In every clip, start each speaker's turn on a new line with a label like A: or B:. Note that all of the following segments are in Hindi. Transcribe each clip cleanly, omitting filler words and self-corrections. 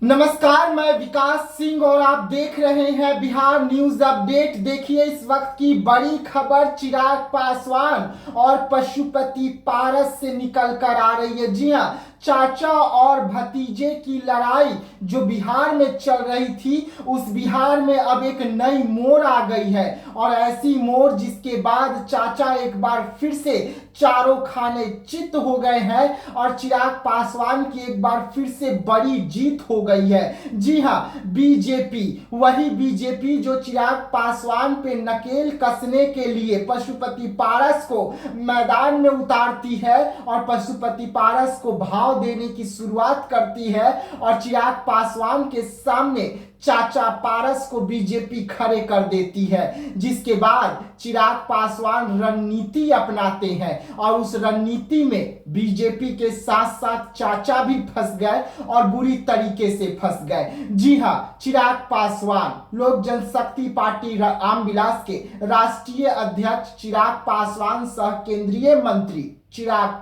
A: नमस्कार, मैं विकास सिंह और आप देख रहे हैं बिहार न्यूज अपडेट। देखिए इस वक्त की बड़ी खबर चिराग पासवान और पशुपति पारस से निकल कर आ रही है। जी हां, चाचा और भतीजे की लड़ाई जो बिहार में चल रही थी, उस बिहार में अब एक नई मोड़ आ गई है। और ऐसी मोड़ जिसके बाद चाचा एक बार फिर से चारों खाने चित हो गए हैं और चिराग पासवान की एक बार फिर से बड़ी जीत हो गई है। जी हां, बीजेपी, वही बीजेपी जो चिराग पासवान पे नकेल कसने के लिए पशुपति पारस को मैदान में उतारती है और पशुपति पारस को भाव देने की शुरुआत करती है और चिराग पासवान के सामने चाचा पारस को बीजेपी खड़े कर देती है, जिसके बाद चिराग पासवान रणनीति अपनाते हैं और उस रणनीति में बीजेपी के साथ साथ चाचा भी फंस गए और बुरी तरीके से फंस गए। जी हां, चिराग पासवान लोक जनशक्ति पार्टी रामविलास के राष्ट्रीय अध्यक्ष चिराग पासवान सह केंद्रीय मंत्री चिराग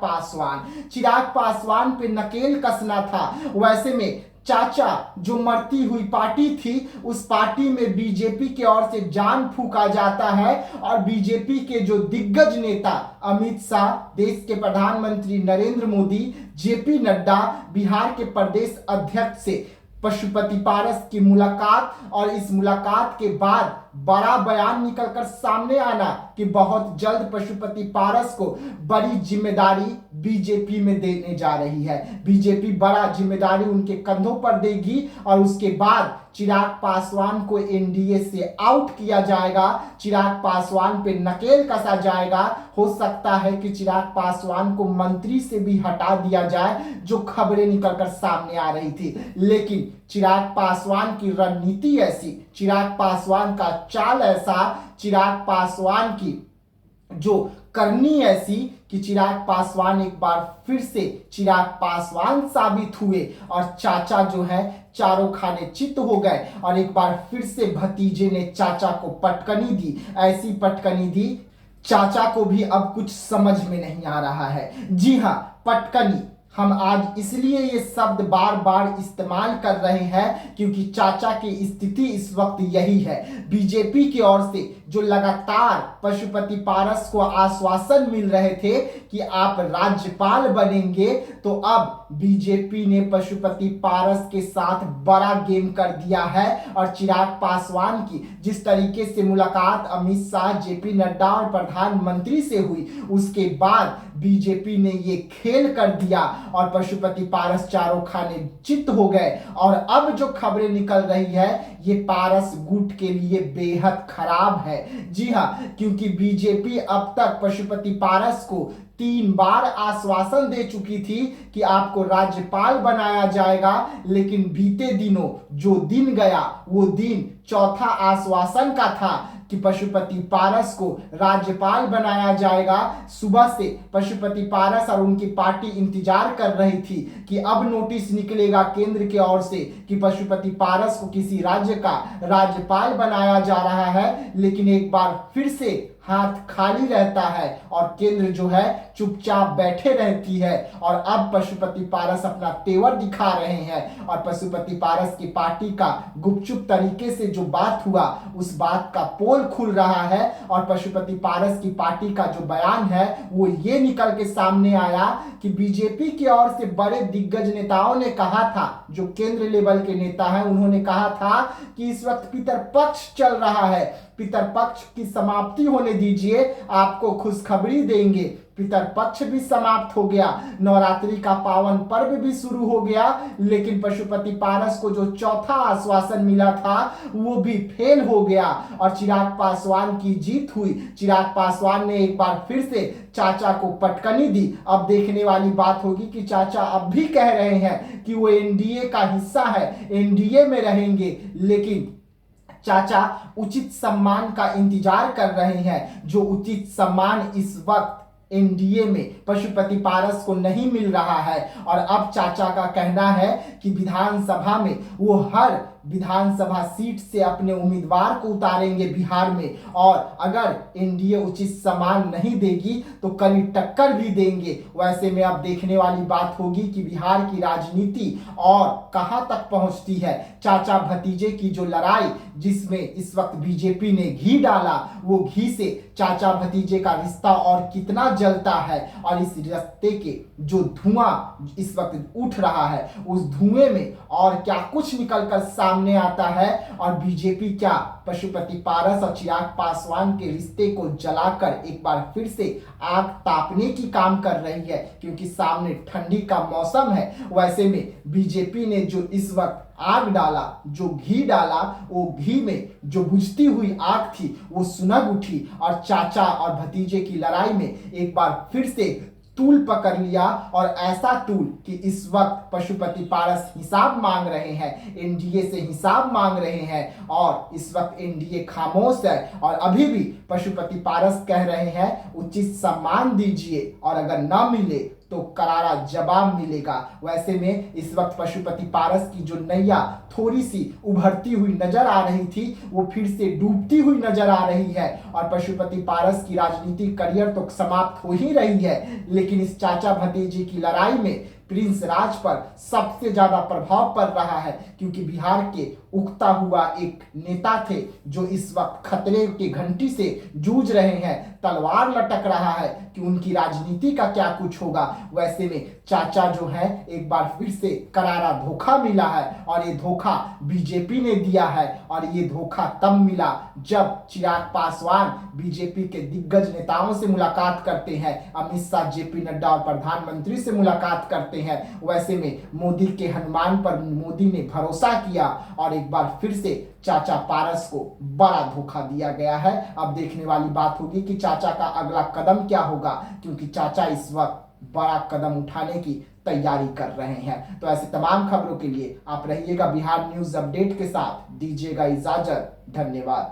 A: पासवान पे नकेल कसना था। वैसे में चाचा जो मरती हुई पार्टी थी, उस पार्टी में बीजेपी की ओर से जान फूंका जाता है और बीजेपी के जो दिग्गज नेता अमित शाह, देश के प्रधानमंत्री नरेंद्र मोदी, जेपी नड्डा, बिहार के प्रदेश अध्यक्ष से पशुपति पारस की मुलाकात और इस मुलाकात के बाद बड़ा बयान निकलकर सामने आना कि बहुत जल्द पशुपति पारस को बड़ी जिम्मेदारी बीजेपी में देने जा रही है। बीजेपी बड़ा जिम्मेदारी उनके कंधों पर देगी और उसके बाद चिराग पासवान को एनडीए से आउट किया जाएगा, चिराग पासवान पे नकेल कसा जाएगा। हो सकता है कि चिराग पासवान को मंत्री से भी हटा दिया जाए, जो खबरें निकलकर सामने आ रही थी। लेकिन चिराग पासवान की रणनीति ऐसी, चिराग पासवान का चाल ऐसा, चिराग पासवान की जो करनी ऐसी कि चिराग पासवान एक बार फिर से चिराग पासवान साबित हुए और चाचा जो है चारों खाने चित हो गए और एक बार फिर से भतीजे ने चाचा को पटकनी दी। ऐसी पटकनी दी, चाचा को भी अब कुछ समझ में नहीं आ रहा है। जी हां, पटकनी। हम आज इसलिए ये शब्द बार बार इस्तेमाल कर रहे हैं क्योंकि चाचा की स्थिति इस वक्त यही है। बीजेपी की ओर से जो लगातार पशुपति पारस को आश्वासन मिल रहे थे कि आप राज्यपाल बनेंगे, तो अब बीजेपी ने पशुपति पारस के साथ बड़ा गेम कर दिया है और चिराग पासवान की जिस तरीके से मुलाकात अमित शाह, जेपी नड्डा और प्रधानमंत्री से हुई, उसके बाद बीजेपी ने ये खेल कर दिया और पशुपति पारस चारों खाने चित हो गए। और अब जो खबरें निकल रही है, ये पारस गुट के लिए बेहद खराब है। जी हां, क्योंकि बीजेपी अब तक पशुपति पारस को 3 बार आश्वासन दे चुकी थी कि आपको राज्यपाल बनाया जाएगा, लेकिन बीते दिनों जो दिन गया वो दिन चौथा आश्वासन का था कि पशुपति पारस को राज्यपाल बनाया जाएगा। सुबह से पशुपति पारस और उनकी पार्टी इंतजार कर रही थी कि अब नोटिस निकलेगा केंद्र की ओर से कि पशुपति पारस को किसी राज्य का राज्यपाल बनाया जा रहा है, लेकिन एक बार फिर से हाथ खाली रहता है और केंद्र जो है चुपचाप बैठे रहती है। और अब पशुपति पारस अपना तेवर दिखा रहे हैं और पशुपति पारस की पार्टी का गुपचुप तरीके से जो बात हुआ, उस बात का पोल खुल रहा है और पशुपति पारस की पार्टी का जो बयान है वो ये निकल के सामने आया कि बीजेपी की ओर से बड़े दिग्गज नेताओं ने कहा था, जो केंद्र लेवल के नेता हैं, उन्होंने कहा था कि इस वक्त पितरपक्ष चल रहा है, पितरपक्ष की समाप्ति होने दीजिए, आपको खुशखबरी देंगे। पितरपक्ष भी समाप्त हो गया, नवरात्रि का पावन पर्व भी शुरू हो गया, लेकिन पशुपति पारस को जो चौथा आश्वासन मिला था वो भी फेल हो गया और चिराग पासवान की जीत हुई। चिराग पासवान ने एक बार फिर से चाचा को पटकनी दी। अब देखने वाली बात होगी कि चाचा अब भी कह रहे हैं कि वो एनडीए का हिस्सा है, एनडीए में रहेंगे, लेकिन चाचा उचित सम्मान का इंतजार कर रहे हैं, जो उचित सम्मान इस वक्त एनडीए में पशुपति पारस को नहीं मिल रहा है। और अब चाचा का कहना है कि विधानसभा में वो हर विधानसभा सीट से अपने उम्मीदवार को उतारेंगे बिहार में, और अगर एनडीए उचित सम्मान नहीं देगी तो कड़ी टक्कर भी देंगे। वैसे में अब देखने वाली बात होगी कि बिहार की राजनीति और कहां तक पहुंचती है। चाचा भतीजे की जो लड़ाई जिसमें इस वक्त बीजेपी ने घी डाला, वो घी से चाचा भतीजे का रिश्ता और कितना जलता है, और इस रिश्ते के जो धुआं इस वक्त उठ रहा है उस धुएं में और क्या कुछ निकलकर सामने आता है, और बीजेपी क्या पशुपति पारस और चिराग पासवान के रिश्ते को जलाकर एक बार फिर से आग तापने की काम कर रही है, क्योंकि सामने ठंडी का मौसम है। वैसे में बीजेपी ने जो इस वक्त आग डाला, जो घी डाला, वो घी में जो बुझती हुई आग थी वो सुलग उठी, और चाचा और भतीजे की लड़ाई में एक बार फिर से तूल पकड़ लिया, और ऐसा तूल कि इस वक्त पशुपति पारस हिसाब मांग रहे हैं, एनडीए से हिसाब मांग रहे हैं, और इस वक्त एनडीए खामोश है, और अभी भी पशुपति पारस कह रहे हैं उचित सम्मान दीजिए, और अगर ना मिले तो करारा जवाब मिलेगा। वैसे में इस वक्त पशुपति पारस की जो नैया थोड़ी सी उभरती हुई नजर आ रही थी वो फिर से डूबती हुई नजर आ रही है, और पशुपति पारस की राजनीतिक करियर तो समाप्त हो ही रही है, लेकिन इस चाचा भतीजे की लड़ाई में प्रिंस राज पर सबसे ज्यादा प्रभाव पड़ रहा है, क्योंकि बिहार के उगता हुआ एक नेता थे जो इस वक्त खतरे की घंटी से जूझ रहे हैं, तलवार लटक रहा है कि उनकी राजनीति का क्या कुछ होगा। वैसे में चाचा जो है एक बार फिर से करारा धोखा मिला है, और ये धोखा बीजेपी ने दिया है, और ये धोखा तब मिला जब चिराग पासवान बीजेपी के दिग्गज नेताओं से मुलाकात करते हैं, अमित शाह, जेपी नड्डा और प्रधानमंत्री से मुलाकात करते हैं। वैसे में मोदी के हनुमान पर मोदी ने भरोसा किया, और एक बार फिर से चाचा पारस को बड़ा धोखा दिया गया है। अब देखने वाली बात होगी कि चाचा का अगला कदम क्या होगा, क्योंकि चाचा इस वक्त बड़ा कदम उठाने की तैयारी कर रहे हैं। तो ऐसी तमाम खबरों के लिए आप रहिएगा बिहार न्यूज अपडेट के साथ। दीजिएगा इजाजत, धन्यवाद।